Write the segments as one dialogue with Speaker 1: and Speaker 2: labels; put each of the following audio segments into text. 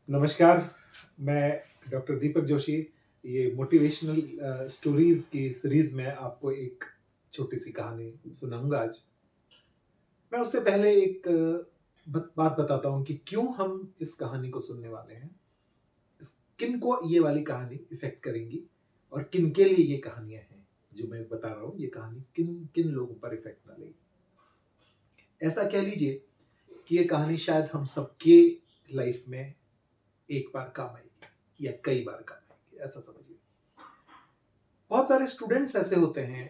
Speaker 1: नमस्कार, मैं डॉक्टर दीपक जोशी। ये मोटिवेशनल स्टोरीज़ की सीरीज़ में आपको एक छोटी-सी कहानी सुनाऊँगा आज। मैं उससे पहले एक बात बताता हूँ कि क्यों हम इस कहानी को सुनने वाले हैं। इस किनको ये वाली कहानी इफ़ेक्ट करेंगी और किनके लिए ये कहानियाँ हैं, जो मैं बता रहा हूँ, ये कहानी किन लोगों पर इफ़ेक्ट डालेगी। ऐसा कह लीजिए कि ये कहानी शायद हम सबके लाइफ़ में एक बार काम आएगी या कई बार काम आएगी, ऐसा समझिए। बहुत सारे स्टूडेंट्स ऐसे होते हैं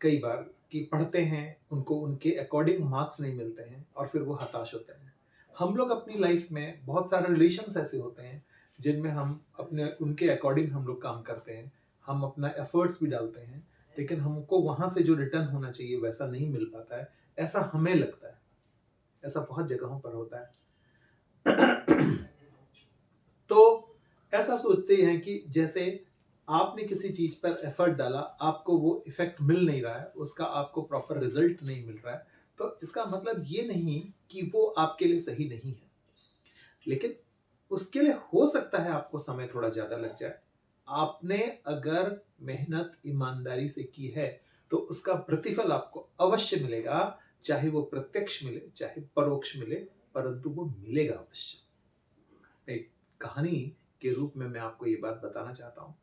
Speaker 1: कई बार कि पढ़ते हैं, उनको उनके अकॉर्डिंग मार्क्स नहीं मिलते हैं और फिर वो हताश होते हैं। हम लोग अपनी लाइफ में बहुत सारे रिलेशंस ऐसे होते हैं जिनमें हम अपने उनके अकॉर्डिंग हम लोग काम करते हैं, हम अपना एफर्ट्स भी डालते हैं, लेकिन हमको वहाँ से जो रिटर्न होना चाहिए वैसा नहीं मिल पाता है, ऐसा हमें लगता है। ऐसा बहुत जगहों पर होता है। तो ऐसा सोचते हैं कि जैसे आपने किसी चीज पर एफर्ट डाला, आपको वो इफेक्ट मिल नहीं रहा है, उसका आपको प्रॉपर रिजल्ट नहीं मिल रहा है, तो इसका मतलब ये नहीं कि वो आपके लिए सही नहीं है, लेकिन उसके लिए हो सकता है आपको समय थोड़ा ज्यादा लग जाए। आपने अगर मेहनत ईमानदारी से की है तो उसका प्रतिफल आपको अवश्य मिलेगा, चाहे वो प्रत्यक्ष मिले चाहे परोक्ष मिले, परंतु वो मिलेगा अवश्य। एक कहानी के रूप में मैं आपको ये बात बताना चाहता हूँ।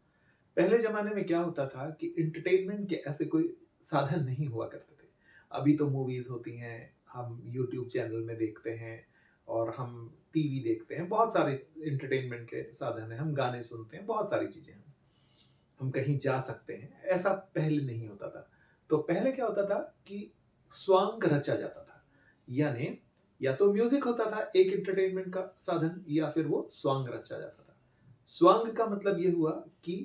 Speaker 1: पहले ज़माने में क्या होता था कि एंटरटेनमेंट के ऐसे कोई साधन नहीं हुआ करते थे। अभी तो मूवीज़ होती हैं, हम यूट्यूब चैनल में देखते हैं और हम टीवी देखते हैं, बहुत सारे एंटरटेनमेंट के साधन हैं, हम गाने सुनते हैं, बहुत सारी चीज़ें हैं। हम कहीं जा सकते हैं, ऐसा पहले नहीं होता था। तो पहले क्या होता था कि स्वांग रचा जाता था, यानी या तो म्यूजिक होता था एक एंटरटेनमेंट का साधन या फिर वो स्वांग रचा जाता था। स्वांग का मतलब ये हुआ कि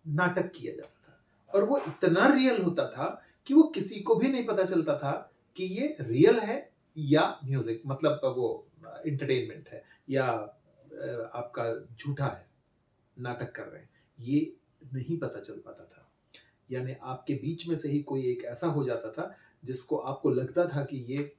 Speaker 1: नाटक किया जाता था और वो इतना रियल होता था कि वो किसी को भी नहीं पता चलता था कि ये रियल है या म्यूजिक, मतलब वो एंटरटेनमेंट है या आपका झूठा है, नाटक कर रहे हैं, ये नहीं पता चल पाता था। यानी आपके बीच में से ही कोई एक ऐसा हो जाता था जिसको आपको लगता था कि ये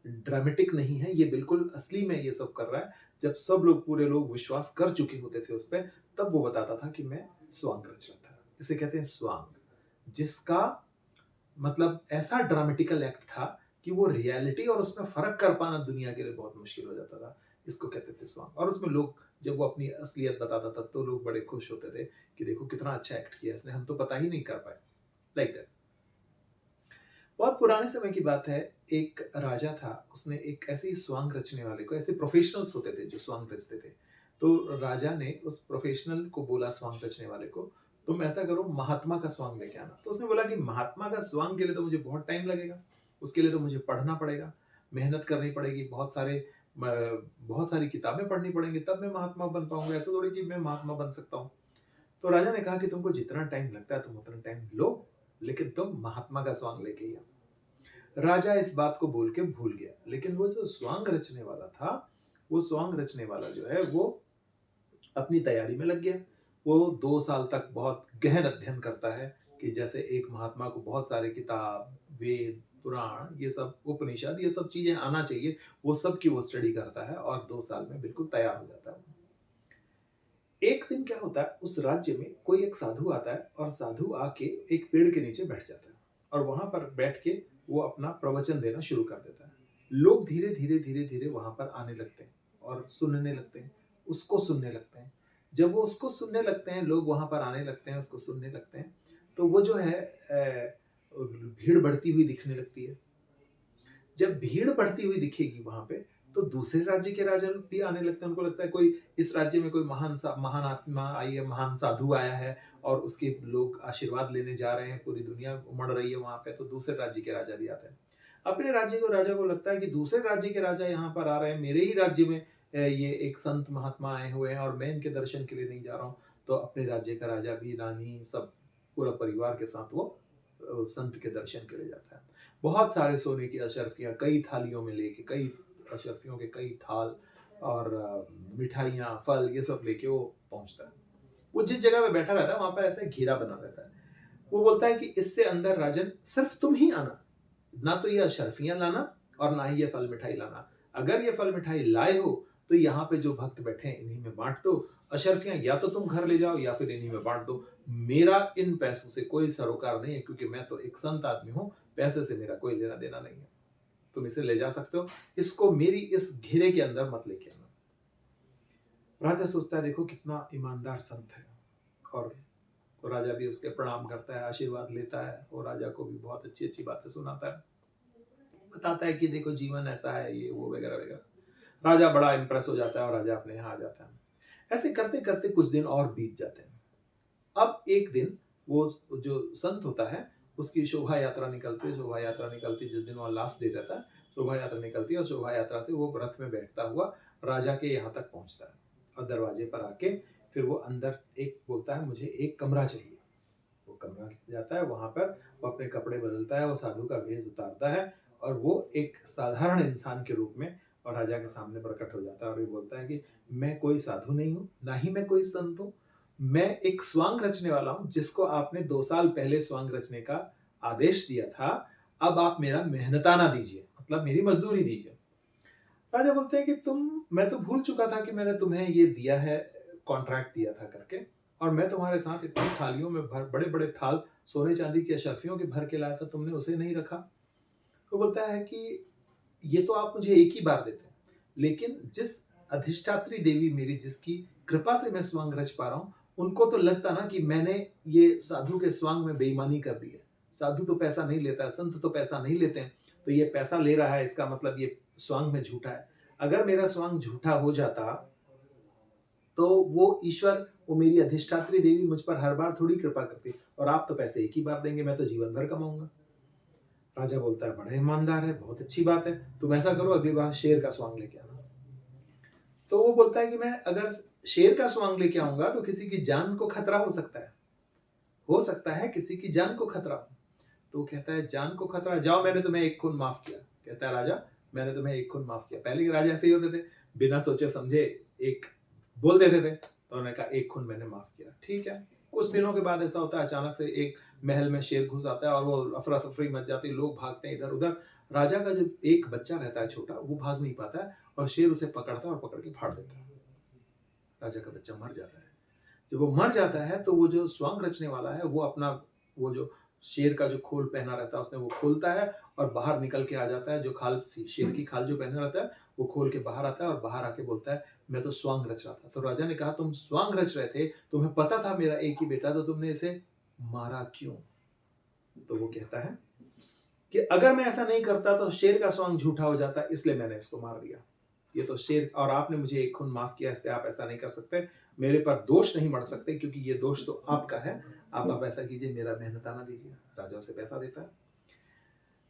Speaker 1: ड्रामेटिक नहीं है, ये बिल्कुल असली में ये सब कर रहा है। जब सब लोग, पूरे लोग विश्वास कर चुके होते थे उस पे, तब वो बताता था कि मैं स्वांग रच रहा था। इसे कहते हैं स्वांग, जिसका मतलब ऐसा ड्रामेटिकल एक्ट था कि वो रियलिटी और उसमें फर्क कर पाना दुनिया के लिए बहुत मुश्किल हो जाता था। इसको कहते थे स्वांग। और उसमें लोग, जब वो अपनी असलियत बताता था तो लोग बड़े खुश होते थे कि देखो कितना अच्छा एक्ट किया इसने, हम तो पता ही नहीं कर पाए, लाइक दैट। बहुत पुराने समय की बात है, एक राजा था, उसने एक ऐसे ही स्वांग रचने वाले को, ऐसे प्रोफेशनल्स होते थे जो स्वांग रचते थे, तो राजा ने उस प्रोफेशनल को बोला, स्वांग रचने वाले को, तुम ऐसा करो, महात्मा का स्वांग लेके आना। तो उसने बोला कि महात्मा का स्वांग के लिए तो मुझे बहुत टाइम लगेगा, उसके लिए तो मुझे पढ़ना पड़ेगा, मेहनत करनी पड़ेगी, बहुत सारी किताबें पढ़नी पड़ेंगी, तब मैं महात्मा बन पाऊंगा, ऐसा थोड़ी कि मैं महात्मा बन सकता हूँ। तो राजा ने कहा कि तुमको जितना टाइम लगता है तुम उतना टाइम लो, लेकिन तुम महात्मा का स्वांग लेके ही आओ। राजा इस बात को बोल के भूल गया, लेकिन वो जो स्वांग रचने वाला था, वो स्वांग रचने वाला जो है वो अपनी तैयारी में लग गया। वो 2 साल तक बहुत गहन अध्ययन करता है कि जैसे एक महात्मा को बहुत सारे किताब, वेद, पुराण, ये सब उपनिषद, ये सब चीजें आना चाहिए, वो सब की वो स्टडी करता है और 2 साल में बिल्कुल तैयार हो जाता है। एक दिन क्या होता है, उस राज्य में कोई एक साधु आता है और साधु आके एक पेड़ के नीचे बैठ जाता है और वहां पर बैठ के वो अपना प्रवचन देना शुरू कर देता है। लोग धीरे धीरे धीरे धीरे वहां पर आने लगते हैं और सुनने लगते हैं, उसको सुनने लगते हैं। जब वो उसको सुनने लगते हैं, लोग वहां पर आने लगते हैं, उसको सुनने लगते हैं, तो वो जो है भीड़ बढ़ती हुई दिखने लगती है। जब भीड़ बढ़ती हुई दिखेगी वहां पे, तो दूसरे राज्य के राजा भी आने लगते हैं। उनको लगता है कोई इस राज्य में कोई महान आत्मा आई है, महान साधु आया है और उसके लोग आशीर्वाद लेने जा रहे हैं, पूरी दुनिया उमड़ रही है वहां पे, तो दूसरे राज्य के राजा भी आते हैं। अपने राज्य को राजा को लगता है कि दूसरे राज्य के राजा यहाँ पर आ रहे हैं, मेरे ही राज्य में ये एक संत महात्मा आए हुए हैं और मैं इनके दर्शन के लिए नहीं जा रहा हूँ। तो अपने राज्य का राजा भी, रानी, सब पूरा परिवार के साथ वो संत के दर्शन के लिए जाता है। बहुत सारे सोने की अशर्फियाँ कई थालियों में लेके, कई अशर्फियों के कई थाल और मिठाइयाँ, फल, ये सब लेके वो पहुंचता है। वो जिस जगह पे बैठा रहता है वहां पर ऐसा घेरा बना रहता है। वो बोलता है कि इससे अंदर राजन सिर्फ तुम ही आना, ना तो ये अशर्फियां लाना और ना ही ये फल मिठाई लाना। अगर ये फल मिठाई लाए हो तो यहाँ पे जो भक्त बैठे हैं इन्हीं में बांट दो, अशर्फियां या तो तुम घर ले जाओ या फिर इन्हीं में बांट दो। मेरा इन पैसों से कोई सरोकार नहीं है, क्योंकि मैं तो एक संत आदमी हूं, पैसे से मेरा कोई लेना देना नहीं है। तुम इसे ले जा सकते हो, इसको मेरी इस घेरे के अंदर मत लेके आना। राजा सोचता है देखो कितना ईमानदार संत है, और राजा भी उसके प्रणाम करता है, आशीर्वाद लेता है, और राजा को भी बहुत अच्छी अच्छी बातें सुनाता है, बताता है कि देखो जीवन ऐसा है, ये वो वगैरह वगैरह। राजा बड़ा इंप्रेस हो जाता है और राजा अपने यहाँ आ जाता है। ऐसे करते करते कुछ दिन और बीत जाते हैं। अब एक दिन वो जो संत होता है उसकी शोभा यात्रा निकलती है। शोभा यात्रा निकलती जिस दिन वहाँ लास्ट डे रहता है, शोभा यात्रा निकलती है, और शोभा यात्रा से वो रथ में बैठता हुआ राजा के यहाँ तक पहुँचता है, और दरवाजे पर आके फिर वो अंदर एक बोलता है मुझे एक कमरा चाहिए। वो कमरा जाता है, वहां पर वो अपने कपड़े बदलता है, वो साधु का भेष उतारता है, और वो एक साधारण इंसान के रूप में और राजा के सामने प्रकट हो जाता है, और ये बोलता है कि मैं कोई साधु नहीं हूँ, ना ही मैं कोई संत हूँ, मैं एक स्वांग रचने वाला हूँ, जिसको आपने 2 साल पहले स्वांग रचने का आदेश दिया था। अब आप मेरा मेहनताना दीजिए, मतलब मेरी मजदूरी दीजिए। राजा बोलते हैं कि मैं तो भूल चुका था कि मैंने तुम्हें ये दिया है, कॉन्ट्रैक्ट दिया था करके, और मैं तुम्हारे साथ इतनी थालियों में भर बड़े बड़े थाल सोने चांदी की अशर्फियों के भर के लाया था, तुमने उसे नहीं रखा। तो बोलता है कि ये तो आप मुझे एक ही बार देते हैं, लेकिन जिस अधिष्ठात्री देवी मेरी, जिसकी कृपा से मैं स्वांग रच पा रहा हूँ, उनको तो लगता ना कि मैंने ये साधु के स्वांग में बेईमानी कर दी है। साधु तो पैसा नहीं लेता है, संत तो पैसा नहीं लेते हैं, तो ये पैसा ले रहा है, इसका मतलब ये स्वांग में झूठा है। अगर मेरा स्वांग झूठा हो जाता तो वो ईश्वर, वो मेरी अधिष्ठात्री देवी मुझ पर हर बार थोड़ी कृपा करती, और आप तो पैसे एक ही बार देंगे, मैं तो जीवन भर कमाऊंगा। राजा बोलता है बड़ा ईमानदार है, बहुत अच्छी बात है, तुम ऐसा करो अगली बार शेर का स्वांग लेके आना। तो वो बोलता है कि मैं अगर शेर का स्वांग लेके आऊंगा तो किसी की जान को खतरा हो सकता है, किसी की जान को खतरा हो। तो वो कहता है जान को खतरा, जाओ मैंने तुम्हें एक खून माफ किया। कहता है राजा मैंने तुम्हें एक खून माफ किया। पहले के राजा ऐसे ही होते थे, बिना सोचे समझे एक बोल देते थे, तो उन्होंने कहा एक खून मैंने माफ किया, ठीक है। कुछ दिनों के बाद ऐसा होता है, अचानक से एक महल में शेर घुस आता है, और वो अफरा तफरी मच जाती है, लोग भागते हैं इधर उधर। राजा का जो एक बच्चा रहता है छोटा, वो भाग नहीं पाता है, और शेर उसे पकड़ता है और पकड़ के फाड़ देता है। राजा का बच्चा मर जाता है। जब वो मर जाता है तो वो जो स्वांग रचने वाला है, वो अपना वो जो शेर का जो खोल पहना रहता है उसने वो खोलता है, और बाहर निकल के आ जाता है। जो खाल, शेर की खाल जो पहना रहता है, वो खोल के बाहर आता है, और बाहर आके बोलता है मैं तो स्वांग रच रहा था। तो राजा ने कहा तुम स्वांग रच रहे थे, तुम्हें पता था मेरा एक ही बेटा, तो तुमने इसे मारा क्यों? तो वो कहता है कि अगर मैं ऐसा नहीं करता तो शेर का स्वांग झूठा हो जाता, इसलिए मैंने इसको मार दिया। ये तो शेर, और आपने मुझे एक खून माफ किया, इसलिए आप ऐसा नहीं कर सकते, मेरे पर दोष नहीं मढ़ सकते, क्योंकि ये दोष तो आपका है। आप ऐसा कीजिए, मेरा मेहनताना दीजिए। राजा उसे पैसा देता है।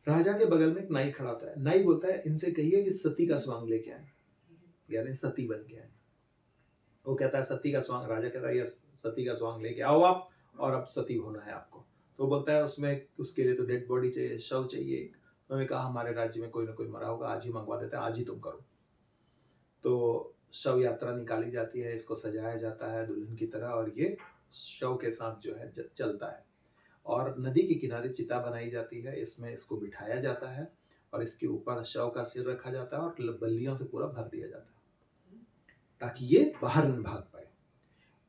Speaker 1: राजा के बगल में एक नाई खड़ा होता है। नाई बोलता है इनसे कहिए कि सती का स्वांग लेके आए, यानी सती बन के आए। वो कहता है सती का स्वांग। राजा कहता है यस, सती का स्वांग लेके आओ आप, और अब सती होना है आपको। तो बोलता है उसमें उसके लिए तो डेड बॉडी चाहिए, शव चाहिए। उन्होंने कहा हमारे राज्य में कोई ना कोई मरा होगा, आज ही मंगवा देते हैं, आज ही तुम करो। तो शव यात्रा निकाली जाती है, इसको सजाया जाता है दुल्हन की तरह, और ये शव के साथ जो है चलता है, और नदी के किनारे चिता बनाई जाती है, इसमें इसको बिठाया जाता है, और इसके ऊपर शव का सिर रखा जाता है, और बल्लियों से पूरा भर दिया जाता है ताकि ये बाहर न भाग पाए।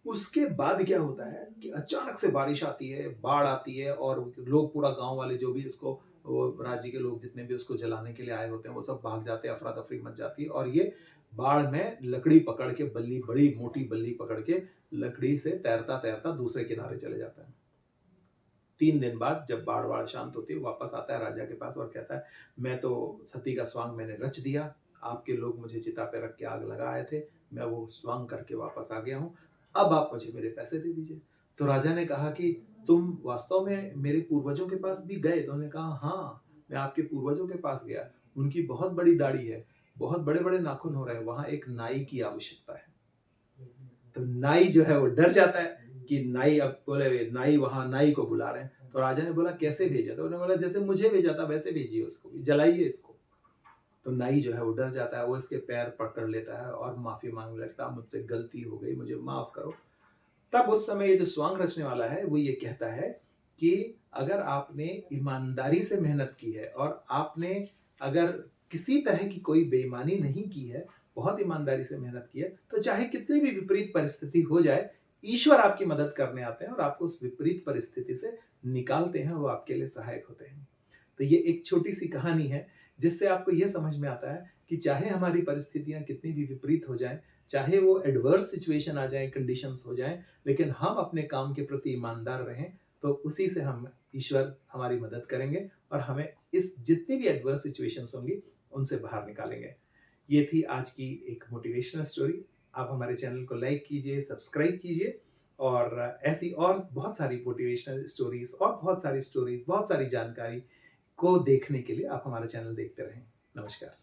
Speaker 1: उसके बाद क्या होता है कि अचानक से बारिश आती है, बाढ़ आती है, और लोग, पूरा गांव वाले जो भी इसको, वो राज्य के लोग जितने भी उसको जलाने के लिए आए होते हैं, वो सब भाग जाते हैं, अफरा तफरी मच जाती है, और ये बाढ़ में लकड़ी पकड़ के, बल्ली, बड़ी मोटी बल्ली पकड़ के लकड़ी से तैरता तैरता दूसरे किनारे चले जाता है। 3 दिन बाद जब बाढ़ शांत होती है, वापस आता है राजा के पास और कहता है मैं तो सती का स्वांग मैंने रच दिया, आपके लोग मुझे चिता पे रख के आग लगा आए थे, मैं वो स्वांग करके वापस आ गया हूँ, अब आप मुझे मेरे पैसे दे दीजिए। तो राजा ने कहा कि तुम वास्तव में मेरे पूर्वजों के पास भी गए? तो उन्होंने कहा हाँ, मैं आपके पूर्वजों के पास गया, उनकी बहुत बड़ी दाढ़ी है, बहुत बड़े बड़े नाखून हो रहे हैं, वहां एक नाई की आवश्यकता है। तो नाई जो है वो डर जाता है कि नाई, अब बोले नाई, वहां नाई को बुला रहे हैं। तो राजा ने बोला कैसे भेजा? तो उन्होंने बोला जैसे मुझे भेजा था वैसे भेजिए उसको, जलाइए इसको। तो नाई जो है वो डर जाता है, वो इसके पैर पकड़ लेता है और माफी मांगने लगता है, मुझसे गलती हो गई, मुझे माफ करो। तब उस समय ये जो स्वांग रचने वाला है वो ये कहता है कि अगर आपने ईमानदारी से मेहनत की है, और आपने अगर किसी तरह की कोई बेईमानी नहीं की है, बहुत ईमानदारी से मेहनत की है, तो चाहे कितनी भी विपरीत परिस्थिति हो जाए, ईश्वर आपकी मदद करने आते हैं और आपको उस विपरीत परिस्थिति से निकालते हैं, वो आपके लिए सहायक होते हैं। तो ये एक छोटी-सी कहानी है, जिससे आपको ये समझ में आता है कि चाहे हमारी परिस्थितियाँ कितनी भी विपरीत हो जाएँ, चाहे वो एडवर्स सिचुएशन आ जाए, कंडीशंस हो जाएँ, लेकिन हम अपने काम के प्रति ईमानदार रहें, तो उसी से हम ईश्वर हमारी मदद करेंगे और हमें इस जितनी भी एडवर्स सिचुएशंस होंगी, उनसे बाहर निकालेंगे। ये थी आज की एक मोटिवेशनल स्टोरी। आप हमारे चैनल को लाइक कीजिए, सब्सक्राइब कीजिए और ऐसी और बहुत सारी मोटिवेशनल स्टोरीज़ और बहुत सारी स्टोरीज़, बहुत सारी जानकारी को देखने के लिए आप हमारा चैनल देखते रहें। नमस्कार।